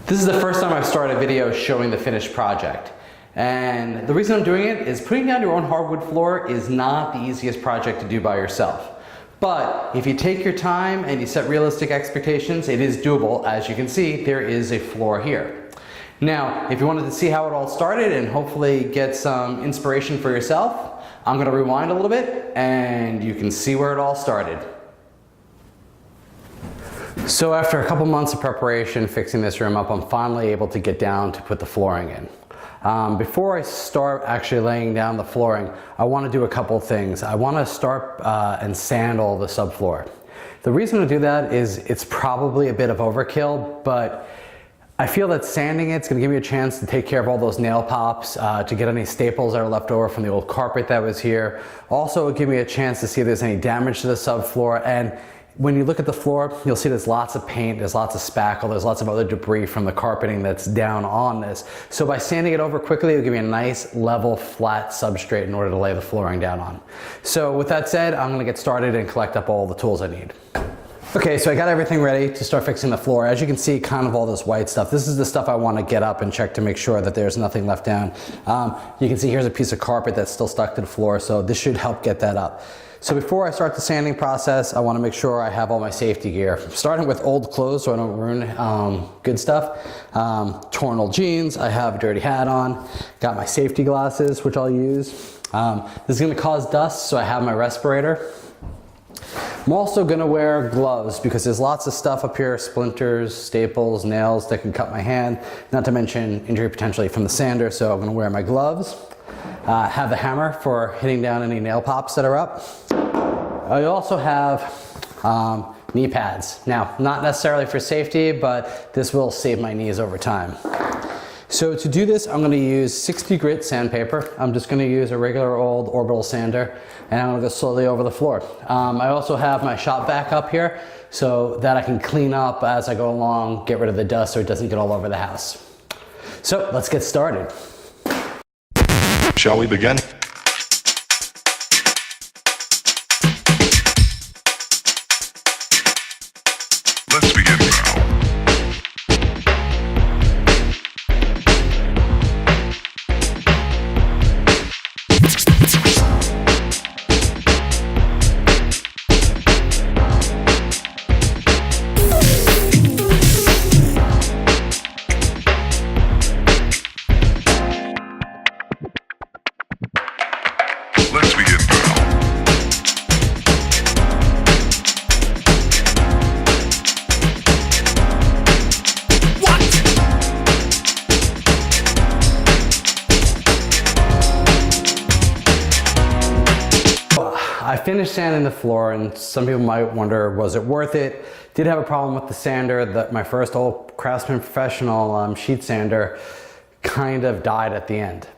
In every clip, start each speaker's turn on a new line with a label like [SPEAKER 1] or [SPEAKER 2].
[SPEAKER 1] This is the first time I've started a video showing the finished project. And the reason I'm doing it is putting down your own hardwood floor is not the easiest project to do by yourself. But if you take your time and you set realistic expectations, it is doable. As you can see, there is a floor here. Now, if you wanted to see how it all started and hopefully get some inspiration for yourself, I'm going to rewind a little bit and you can see where it all started. So after a couple months of preparation fixing this room up, I'm finally able to get down to put the flooring in. Before I start actually laying down the flooring, I want to do a couple things. I want to start and sand all the subfloor. The reason to do that is it's probably a bit of overkill, but I feel that sanding it's going to give me a chance to take care of all those nail pops, to get any staples that are left over from the old carpet that was here. Also, it'll give me a chance to see if there's any damage to the subfloor. And when you look at the floor, you'll see there's lots of paint, there's lots of spackle, there's lots of other debris from the carpeting that's down on this. So by sanding it over quickly, it'll give me a nice, level, flat substrate in order to lay the flooring down on. So with that said, I'm gonna get started and collect up all the tools I need. Okay, so I got everything ready to start fixing the floor. As you can see, kind of all this white stuff. This is the stuff I want to get up and check to make sure that there's nothing left down. You can see here's a piece of carpet that's still stuck to the floor, so this should help get that up. So before I start the sanding process, I want to make sure I have all my safety gear. Starting with old clothes so I don't ruin good stuff. Torn old jeans, I have a dirty hat on, got my safety glasses, which I'll use. This is going to cause dust, so I have my respirator. I'm also going to wear gloves because there's lots of stuff up here, splinters, staples, nails that can cut my hand, not to mention injury potentially from the sander, so I'm going to wear my gloves. Have the hammer for hitting down any nail pops that are up. I also have knee pads. Now, not necessarily for safety, but this will save my knees over time. So to do this, I'm going to use 60 grit sandpaper. I'm just going to use a regular old orbital sander, and I'm going to go slowly over the floor. I also have my shop vac up here so that I can clean up as I go along, get rid of the dust so it doesn't get all over the house. So let's get started.
[SPEAKER 2] Shall we begin? Let's begin now. Let's begin now.
[SPEAKER 1] I finished sanding the floor, and some people might wonder, was it worth it? Did have a problem with the sander. That my first old Craftsman Professional sheet sander kind of died at the end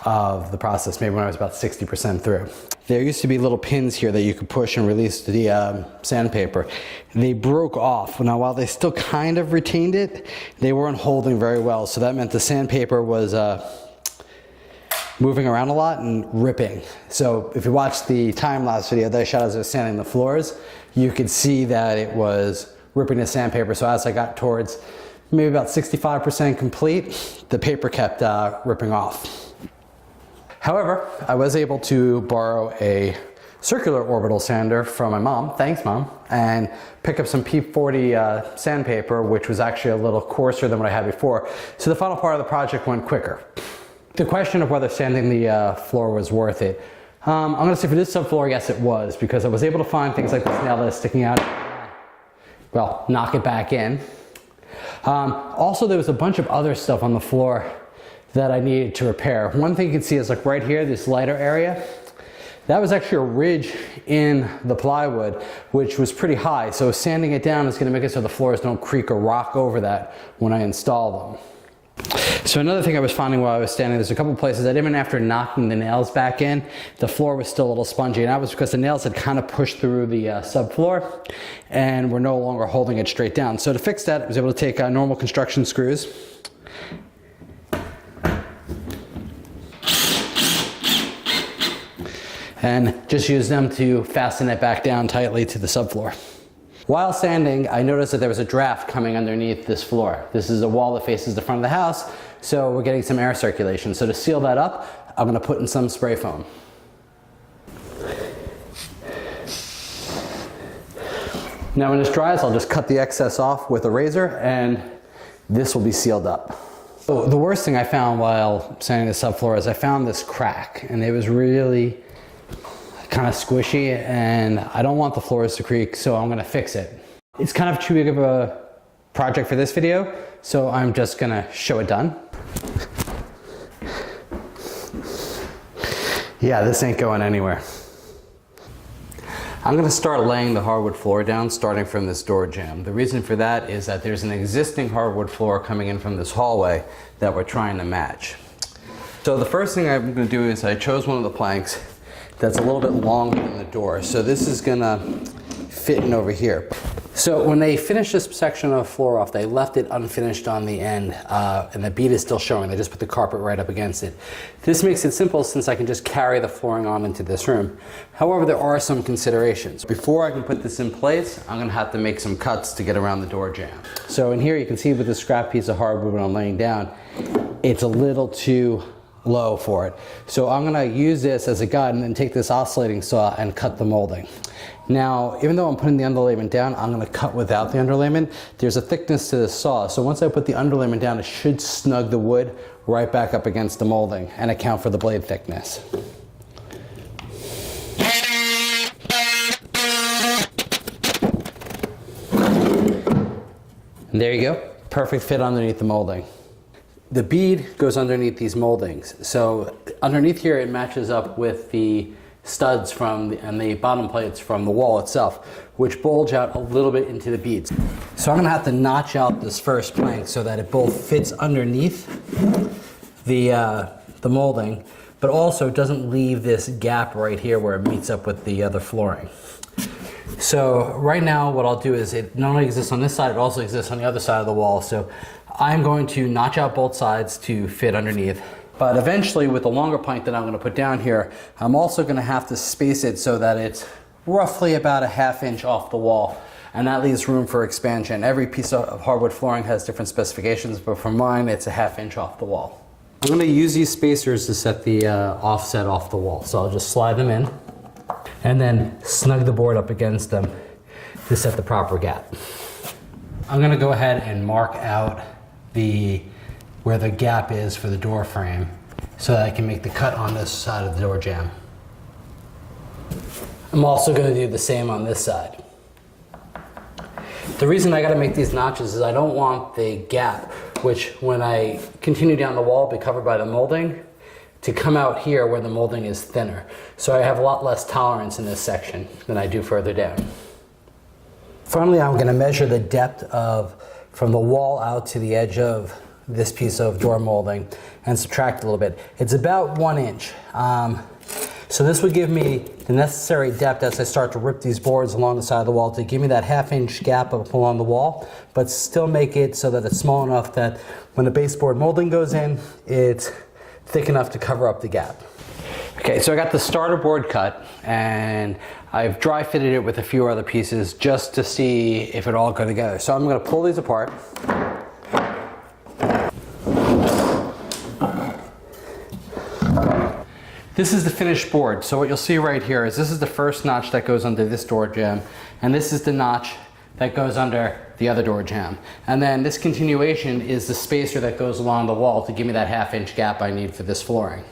[SPEAKER 1] of the process, maybe when I was about 60% through. There used to be little pins here that you could push and release the sandpaper. They broke off. Now, while they still kind of retained it, they weren't holding very well, so that meant the sandpaper was moving around a lot and ripping. So if you watch the time-lapse video that I shot as I was sanding the floors, you could see that it was ripping the sandpaper. So as I got towards maybe about 65% complete, the paper kept ripping off. However, I was able to borrow a circular orbital sander from my mom, thanks Mom, and pick up some P40 sandpaper, which was actually a little coarser than what I had before. So the final part of the project went quicker. The question of whether sanding the floor was worth it, I'm going to say for this subfloor, yes it was, because I was able to find things like this nail that is sticking out, well, knock it back in. Also, there was a bunch of other stuff on the floor that I needed to repair. One thing you can see is like right here, this lighter area, that was actually a ridge in the plywood, which was pretty high. So sanding it down is going to make it so the floors don't creak or rock over that when I install them. So another thing I was finding while I was standing, there's a couple places that even after knocking the nails back in, the floor was still a little spongy, and that was because the nails had kind of pushed through the subfloor and were no longer holding it straight down. So to fix that, I was able to take normal construction screws and just use them to fasten it back down tightly to the subfloor. While sanding, I noticed that there was a draft coming underneath this floor. This is a wall that faces the front of the house, so we're getting some air circulation. So to seal that up, I'm gonna put in some spray foam. Now when this dries, I'll just cut the excess off with a razor and this will be sealed up. So the worst thing I found while sanding the subfloor is I found this crack, and it was really kind of squishy, and I don't want the floors to creak, so I'm gonna fix it. It's kind of too big of a project for this video, so I'm just gonna show it done. Yeah, this ain't going anywhere. I'm gonna start laying the hardwood floor down, starting from this door jamb. The reason for that is that there's an existing hardwood floor coming in from this hallway that we're trying to match. So the first thing I'm gonna do is I chose one of the planks that's a little bit longer than the door. So this is gonna fit in over here. So when they finished this section of floor off, they left it unfinished on the end, and the bead is still showing. They just put the carpet right up against it. This makes it simple since I can just carry the flooring on into this room. However, there are some considerations. Before I can put this in place, I'm gonna have to make some cuts to get around the door jamb. So in here you can see with the scrap piece of hardwood when I'm laying down, it's a little too low for it. So I'm gonna use this as a guide and then take this oscillating saw and cut the molding. Now, even though I'm putting the underlayment down, I'm gonna cut without the underlayment. There's a thickness to this saw, so once I put the underlayment down, it should snug the wood right back up against the molding and account for the blade thickness. And there you go, perfect fit underneath the molding. The bead goes underneath these moldings. So underneath here, it matches up with the studs and the bottom plates from the wall itself, which bulge out a little bit into the beads. So I'm gonna have to notch out this first plank so that it both fits underneath the molding, but also doesn't leave this gap right here where it meets up with the other flooring. So right now what I'll do is it not only exists on this side, it also exists on the other side of the wall. So I'm going to notch out both sides to fit underneath. But eventually with the longer plank that I'm going to put down here, I'm also going to have to space it so that it's roughly about a ½ inch off the wall. And that leaves room for expansion. Every piece of hardwood flooring has different specifications, but for mine it's a ½ inch off the wall. I'm going to use these spacers to set the offset off the wall. So I'll just slide them in and then snug the board up against them to set the proper gap. I'm going to go ahead and mark out where the gap is for the door frame so that I can make the cut on this side of the door jamb. I'm also going to do the same on this side. The reason I got to make these notches is I don't want the gap, which when I continue down the wall be covered by the molding, to come out here where the molding is thinner. So I have a lot less tolerance in this section than I do further down. Finally, I'm going to measure the depth from the wall out to the edge of this piece of door molding and subtract a little bit. It's about 1 inch. So this would give me the necessary depth as I start to rip these boards along the side of the wall to give me that ½ inch gap up along the wall, but still make it so that it's small enough that when the baseboard molding goes in, it's thick enough to cover up the gap. Okay, so I got the starter board cut and I've dry fitted it with a few other pieces just to see if it all go together. So I'm gonna pull these apart. This is the finished board. So what you'll see right here is this is the first notch that goes under this door jamb, and this is the notch that goes under the other door jamb. And then this continuation is the spacer that goes along the wall to give me that ½ inch gap I need for this flooring.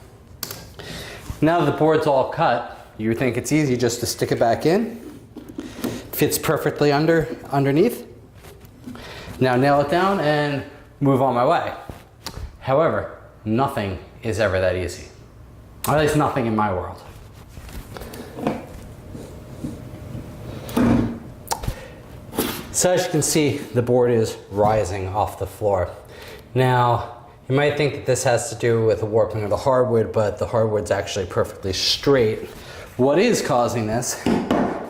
[SPEAKER 1] Now that the board's all cut, you think it's easy just to stick it back in. Fits perfectly underneath. Now nail it down and move on my way. However, nothing is ever that easy. Or at least nothing in my world. So as you can see, the board is rising off the floor. Now, you might think that this has to do with the warping of the hardwood, but the hardwood's actually perfectly straight. What is causing this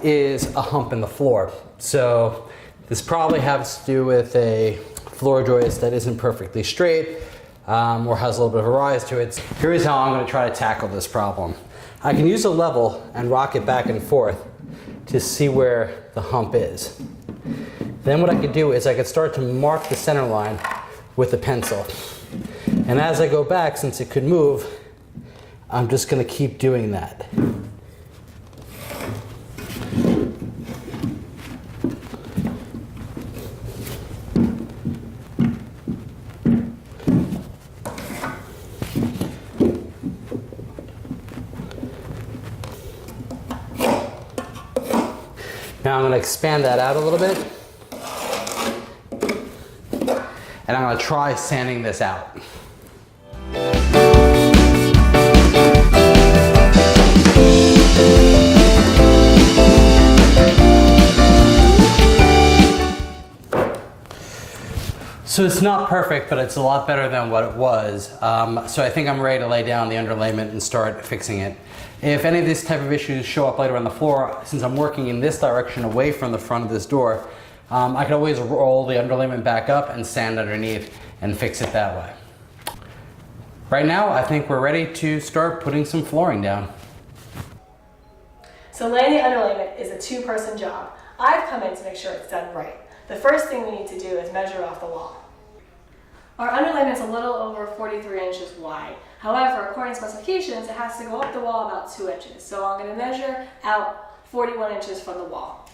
[SPEAKER 1] is a hump in the floor. So this probably has to do with a floor joist that isn't perfectly straight, or has a little bit of a rise to it. Here's how I'm going to try to tackle this problem. I can use a level and rock it back and forth to see where the hump is. Then what I could do is I could start to mark the center line with a pencil. And as I go back, since it could move, I'm just going to keep doing that. Now I'm going to expand that out a little bit. And I'm going to try sanding this out. So it's not perfect, but it's a lot better than what it was. So I think I'm ready to lay down the underlayment and start fixing it. If any of these type of issues show up later on the floor, since I'm working in this direction away from the front of this door, I can always roll the underlayment back up and sand underneath and fix it that way. Right now, I think we're ready to start putting some flooring down.
[SPEAKER 3] So laying the underlayment is a two-person job. I've come in to make sure it's done right. The first thing we need to do is measure off the wall. Our underlayment is a little over 43 inches wide. However, according to specifications, it has to go up the wall about 2 inches. So I'm going to measure out 41 inches from the wall.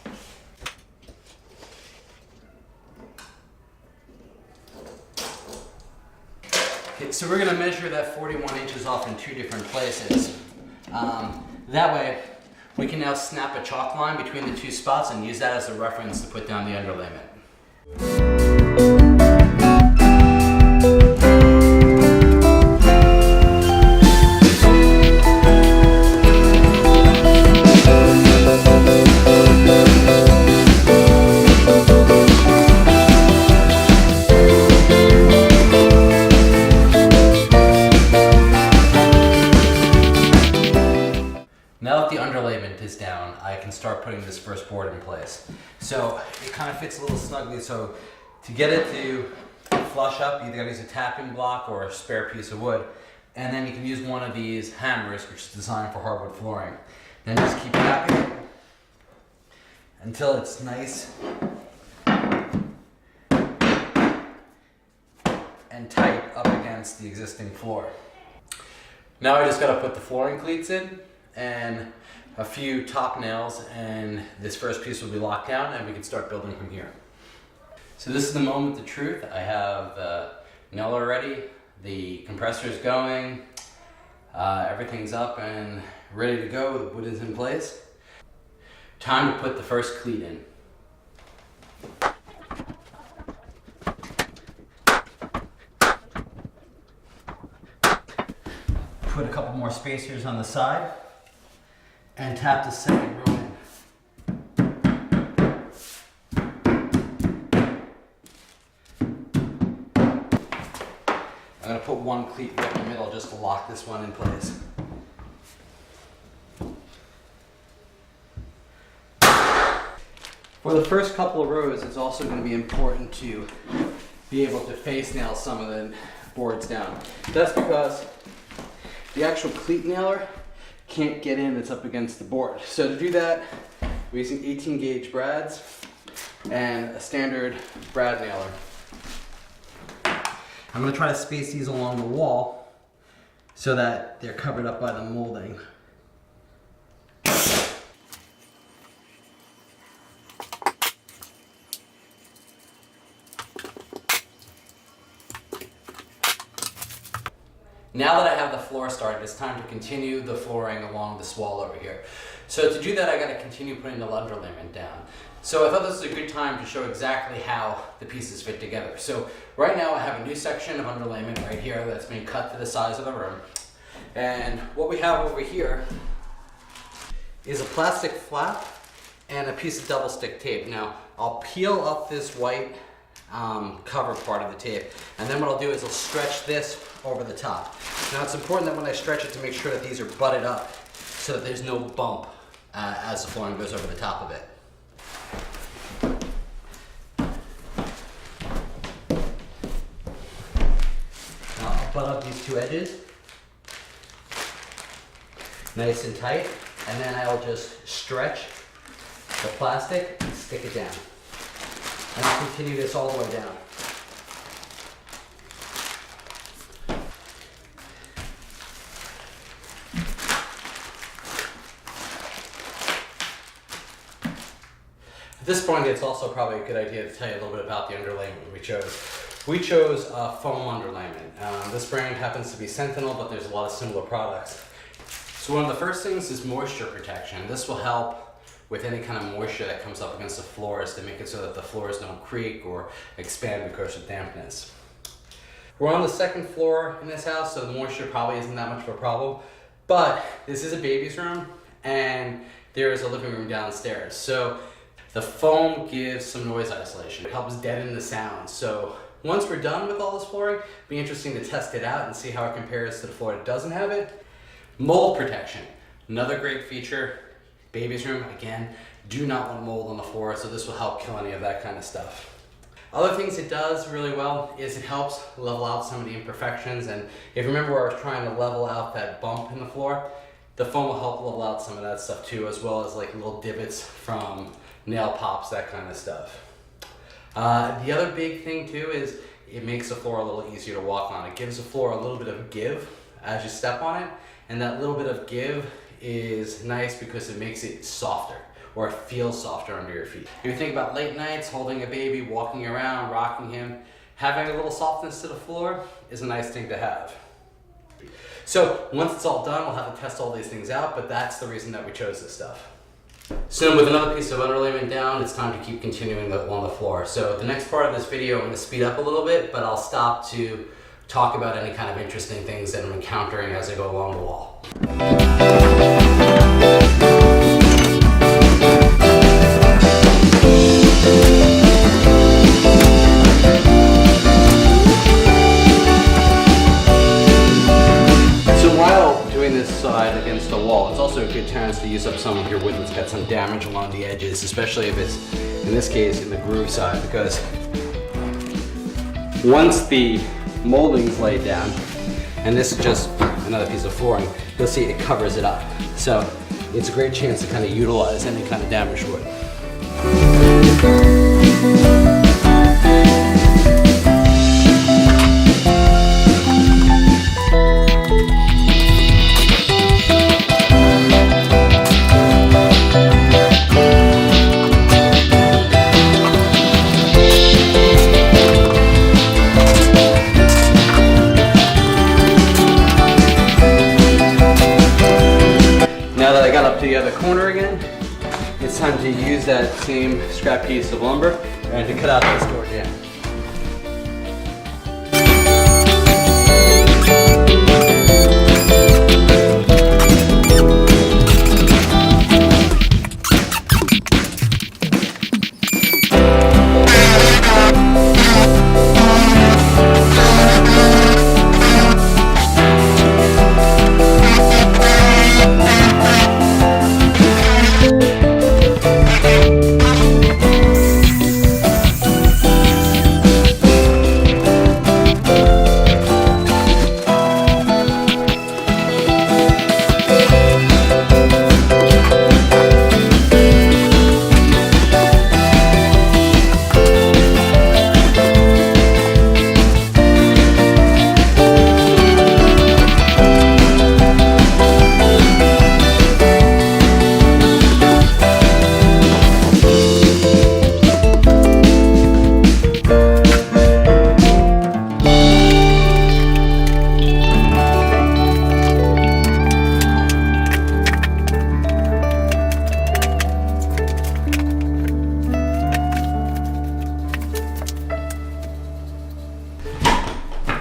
[SPEAKER 1] Okay, so we're going to measure that 41 inches off in 2 different places. That way, we can now snap a chalk line between the 2 spots and use that as a reference to put down the underlayment. Now that the underlayment is down, I can start putting this first board in place. So it kind of fits a little snugly, so to get it to flush up, you either gotta use a tapping block or a spare piece of wood. And then you can use one of these hammers, which is designed for hardwood flooring. Then just keep tapping it until it's nice and tight up against the existing floor. Now I just gotta put the flooring cleats in and a few top nails, and this first piece will be locked down and we can start building from here. So this is the moment of truth. I have the nailer ready, the compressor's going, everything's up and ready to go, the wood is in place. Time to put the first cleat in. Put a couple more spacers on the side and tap the second row in. I'm going to put one cleat right in the middle just to lock this one in place. For the first couple of rows, it's also going to be important to be able to face nail some of the boards down. That's because the actual cleat nailer can't get in, it's up against the board. So to do that, we're using 18 gauge brads and a standard brad nailer. I'm going to try to space these along the wall so that they're covered up by the molding. Now that I have the floor started, it's time to continue the flooring along this wall over here. So to do that, I got to continue putting the underlayment down. So I thought this was a good time to show exactly how the pieces fit together. So right now I have a new section of underlayment right here that's been cut to the size of the room. And what we have over here is a plastic flap and a piece of double stick tape. Now I'll peel up this white cover part of the tape, and then what I'll do is I'll stretch this over the top. Now it's important that when I stretch it to make sure that these are butted up so that there's no bump as the flooring goes over the top of it. Now I'll butt up these 2 edges nice and tight, and then I'll just stretch the plastic and stick it down. And I'll continue this all the way down. At this point, it's also probably a good idea to tell you a little bit about the underlayment we chose. We chose foam underlayment. This brand happens to be Sentinel, but there's a lot of similar products. So one of the first things is moisture protection. This will help with any kind of moisture that comes up against the floors to make it so that the floors don't creak or expand because of dampness. We're on the second floor in this house, so the moisture probably isn't that much of a problem, but this is a baby's room and there is a living room downstairs. So the foam gives some noise isolation. It helps deaden the sound. So once we're done with all this flooring, it'll be interesting to test it out and see how it compares to the floor that doesn't have it. Mold protection, another great feature. Baby's room, again, do not want mold on the floor, so this will help kill any of that kind of stuff. Other things it does really well is it helps level out some of the imperfections, and if you remember where I was trying to level out that bump in the floor, the foam will help level out some of that stuff too, as well as like little divots from nail pops, that kind of stuff. The other big thing too is it makes the floor a little easier to walk on. It gives the floor a little bit of give as you step on it, and that little bit of give is nice because it makes it softer, or it feels softer under your feet. If you think about late nights, holding a baby, walking around, rocking him, having a little softness to the floor is a nice thing to have. So once it's all done, we'll have to test all these things out, but that's the reason that we chose this stuff. So with another piece of underlayment down, it's time to keep continuing on the floor. So the next part of this video, I'm going to speed up a little bit, but I'll stop to talk about any kind of interesting things that I'm encountering as I go along the wall. Against the wall, it's also a good chance to use up some of your wood that's got some damage along the edges, especially if it's, in this case, in the groove side, because once the molding's laid down, and this is just another piece of flooring, you'll see it covers it up. So it's a great chance to kind of utilize any kind of damaged wood. Corner again, it's time to use that same scrap piece of lumber and to cut out this door jam.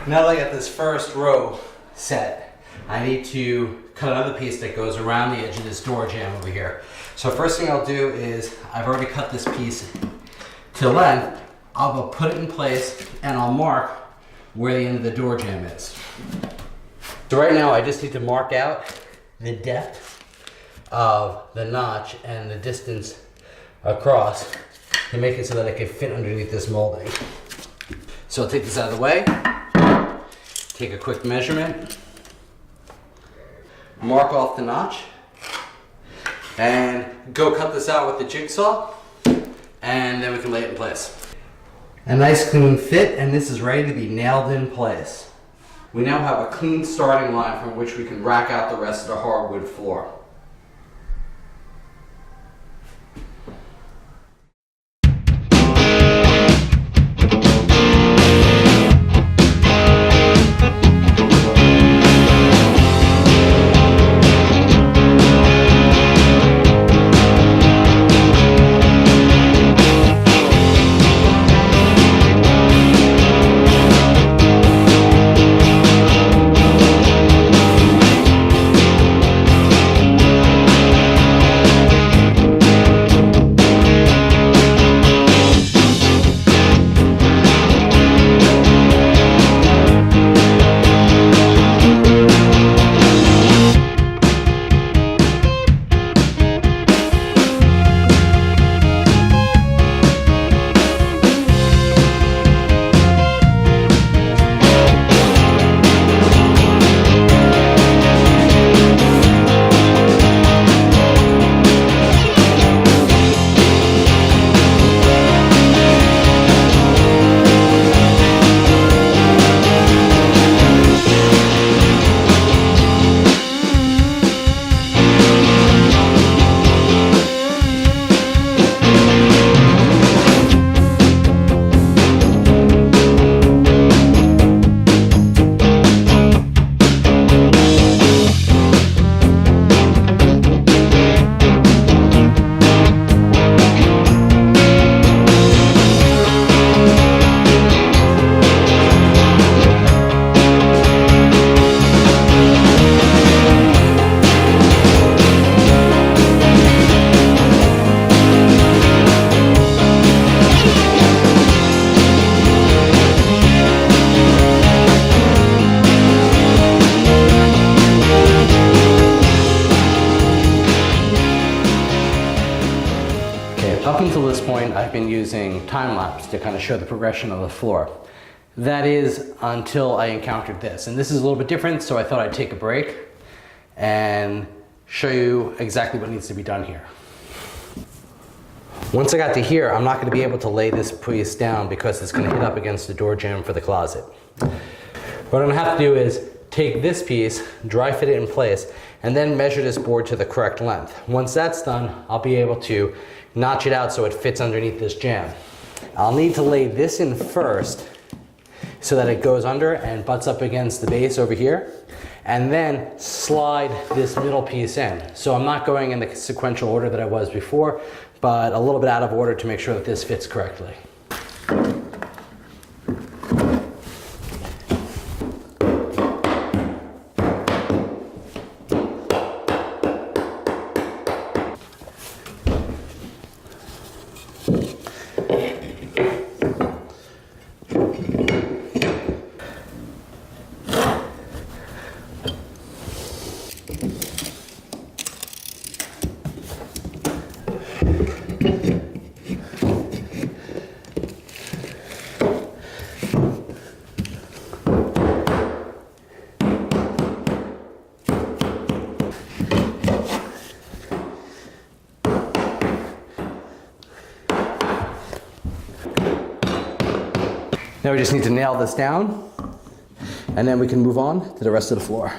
[SPEAKER 1] Now that I got this first row set, I need to cut another piece that goes around the edge of this door jamb over here. So first thing I'll do is, I've already cut this piece to length. I'll go put it in place and I'll mark where the end of the door jamb is. So right now I just need to mark out the depth of the notch and the distance across to make it so that it can fit underneath this molding. So I'll take this out of the way, take a quick measurement, mark off the notch, and go cut this out with the jigsaw, and then we can lay it in place. A nice clean fit, and this is ready to be nailed in place. We now have a clean starting line from which we can rack out the rest of the hardwood floor. Up until this point, I've been using time-lapse to kind of show the progression of the floor. That is until I encountered this. And this is a little bit different, so I thought I'd take a break and show you exactly what needs to be done here. Once I got to here, I'm not going to be able to lay this piece down because it's going to hit up against the door jamb for the closet. What I'm going to have to do is take this piece, dry fit it in place, and then measure this board to the correct length. Once that's done, I'll be able to notch it out so it fits underneath this jamb. I'll need to lay this in first so that it goes under and butts up against the base over here, and then slide this middle piece in. So I'm not going in the sequential order that I was before, but a little bit out of order to make sure that this fits correctly. Now we just need to nail this down, and then we can move on to the rest of the floor.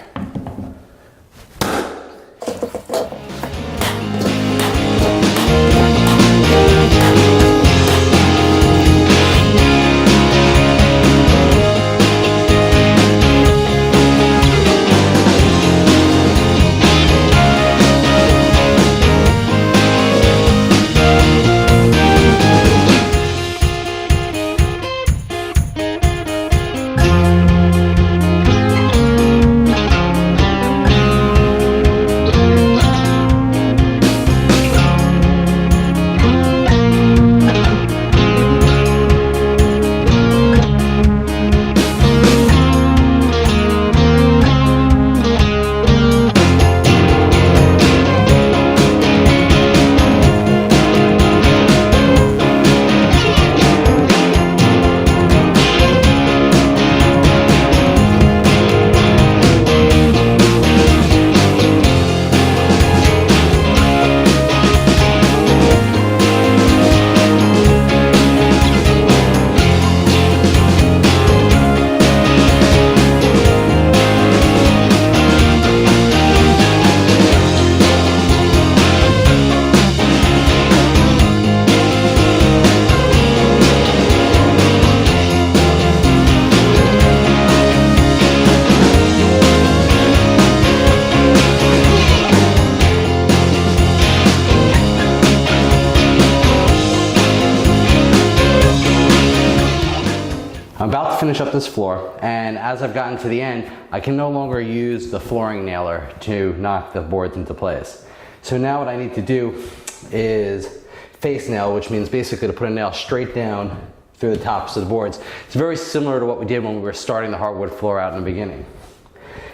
[SPEAKER 1] finish up this floor, and as I've gotten to the end, I can no longer use the flooring nailer to knock the boards into place. So now what I need to do is face nail, which means basically to put a nail straight down through the tops of the boards. It's very similar to what we did when we were starting the hardwood floor out in the beginning.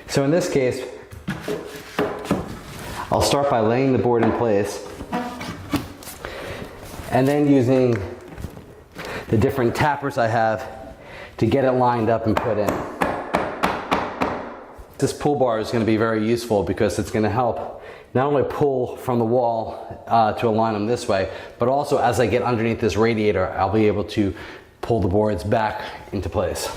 [SPEAKER 1] So in this case, I'll start by laying the board in place and then using the different tappers I have to get it lined up and put in. This pull bar is going to be very useful because it's going to help not only pull from the wall to align them this way, but also as I get underneath this radiator, I'll be able to pull the boards back into place.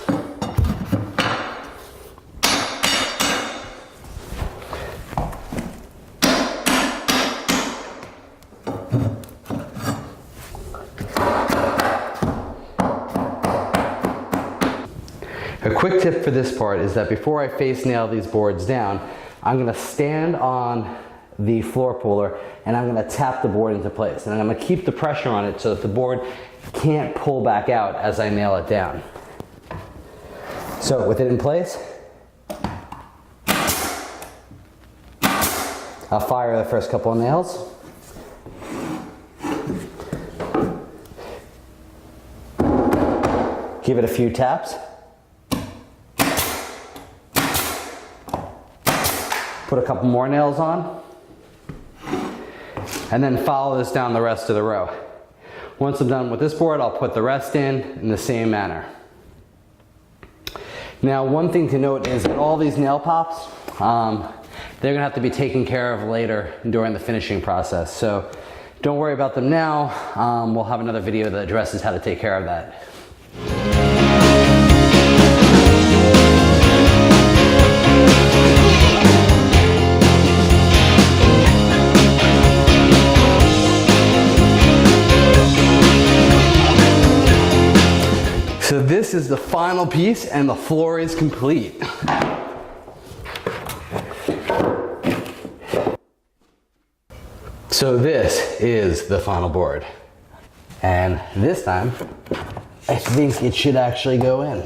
[SPEAKER 1] A quick tip for this part is that before I face nail these boards down, I'm going to stand on the floor puller and I'm going to tap the board into place. And I'm going to keep the pressure on it so that the board can't pull back out as I nail it down. So with it in place, I'll fire the first couple of nails. Give it a few taps. Put a couple more nails on, and then follow this down the rest of the row. Once I'm done with this board, I'll put the rest in the same manner. Now, one thing to note is that all these nail pops, they're gonna have to be taken care of later during the finishing process. So don't worry about them now. We'll have another video that addresses how to take care of that. So this is the final piece and the floor is complete. So this is the final board. And this time, I think it should actually go in.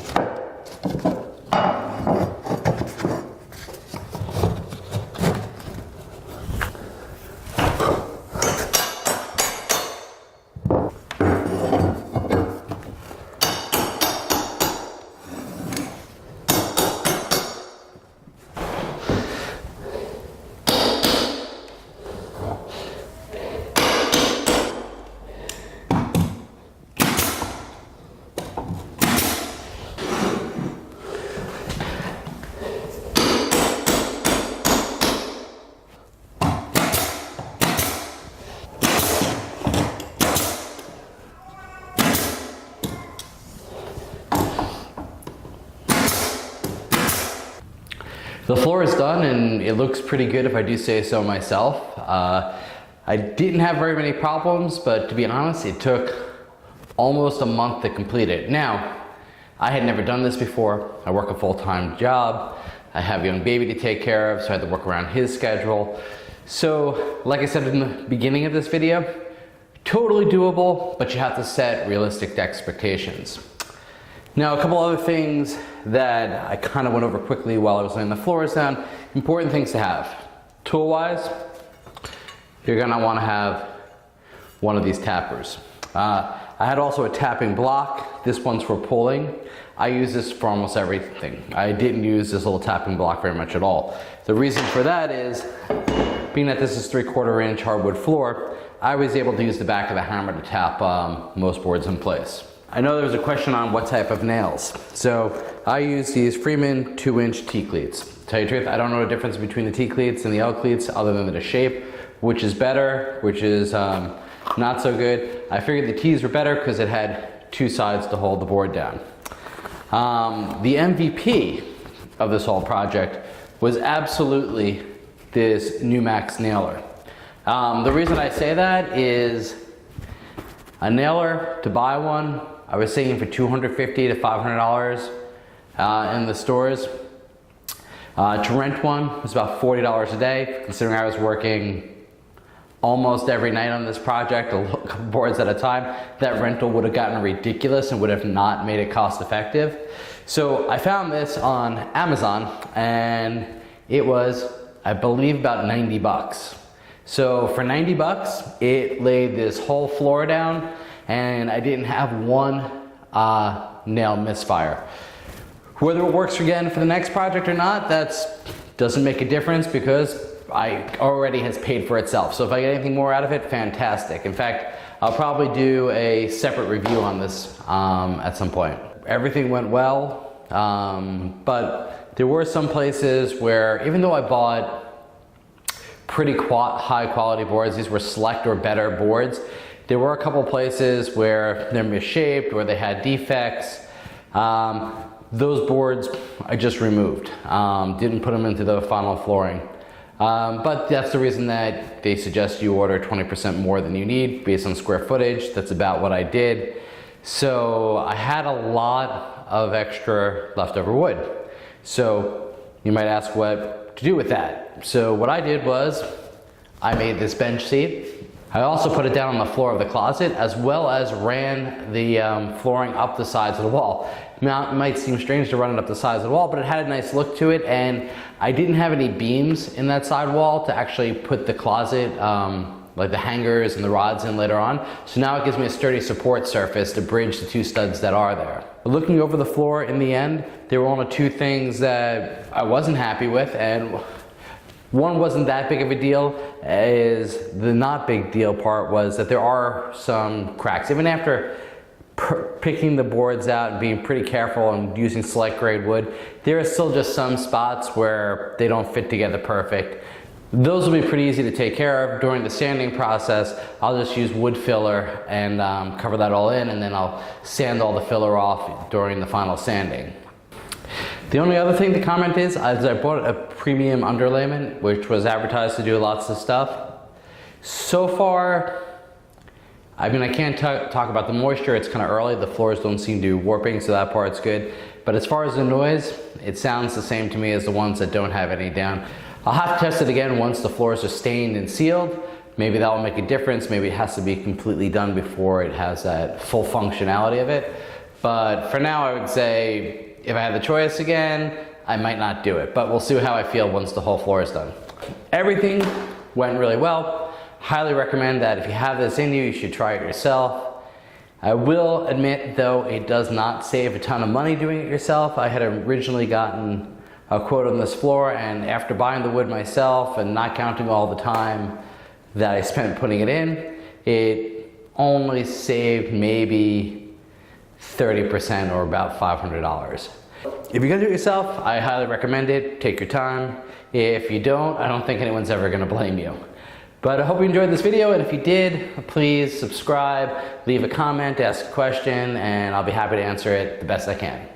[SPEAKER 1] The floor is done and it looks pretty good if I do say so myself. I didn't have very many problems, but to be honest, it took almost a month to complete it. Now, I had never done this before. I work a full-time job. I have a young baby to take care of, so I had to work around his schedule. So, like I said in the beginning of this video, totally doable, but you have to set realistic expectations. Now, a couple other things that I kind of went over quickly while I was laying the floors down. Important things to have. Tool-wise, you're gonna wanna have one of these tappers. I had also a tapping block. This one's for pulling. I use this for almost everything. I didn't use this little tapping block very much at all. The reason for that is, being that this is 3/4 inch hardwood floor, I was able to use the back of the hammer to tap most boards in place. I know there was a question on what type of nails. So I use these Freeman 2-inch T-cleats. To tell you the truth, I don't know the difference between the T-cleats and the L-cleats other than the shape, which is better, which is not so good. I figured the T's were better because it had two sides to hold the board down. The MVP of this whole project was absolutely this Numax nailer. The reason I say that is a nailer, to buy one, I was seeing for $250 to $500 in the stores. To rent one was about $40 a day, considering I was working almost every night on this project, a couple boards at a time, that rental would have gotten ridiculous and would have not made it cost effective. So I found this on Amazon and it was, I believe, about 90 bucks. So for 90 bucks, it laid this whole floor down and I didn't have one nail misfire. Whether it works again for the next project or not, doesn't make a difference because I already has paid for itself. So if I get anything more out of it, fantastic. In fact, I'll probably do a separate review on this at some point. Everything went well, but there were some places where, even though I bought pretty high quality boards, these were select or better boards, there were a couple places where they're misshaped or they had defects. Those boards I just removed, didn't put them into the final flooring. But that's the reason that they suggest you order 20% more than you need based on square footage. That's about what I did. So I had a lot of extra leftover wood. So you might ask what to do with that. So what I did was I made this bench seat. I also put it down on the floor of the closet as well as ran the flooring up the sides of the wall. Now, it might seem strange to run it up the sides of the wall, but it had a nice look to it, and I didn't have any beams in that side wall to actually put the closet, like the hangers and the rods in later on. So now it gives me a sturdy support surface to bridge the two studs that are there. But looking over the floor in the end, there were only two things that I wasn't happy with, and one wasn't that big of a deal. The not big deal part was that there are some cracks. Even after picking the boards out and being pretty careful and using select grade wood, there are still just some spots where they don't fit together perfect. Those will be pretty easy to take care of. During the sanding process, I'll just use wood filler and cover that all in, and then I'll sand all the filler off during the final sanding. The only other thing to comment is I bought a premium underlayment, which was advertised to do lots of stuff. So far, I mean, I can't talk about the moisture. It's kind of early. The floors don't seem to be warping, so that part's good. But as far as the noise, it sounds the same to me as the ones that don't have any down. I'll have to test it again once the floors are stained and sealed. Maybe that will make a difference. Maybe it has to be completely done before it has that full functionality of it. But for now, I would say if I had the choice again, I might not do it. But we'll see how I feel once the whole floor is done. Everything went really well. Highly recommend that if you have this in you, you should try it yourself. I will admit, though, it does not save a ton of money doing it yourself. I had originally gotten a quote on this floor, and after buying the wood myself and not counting all the time that I spent putting it in, it only saved maybe 30% or about $500. If you're gonna do it yourself, I highly recommend it. Take your time. If you don't, I don't think anyone's ever gonna blame you. But I hope you enjoyed this video, and if you did, please subscribe, leave a comment, ask a question, and I'll be happy to answer it the best I can.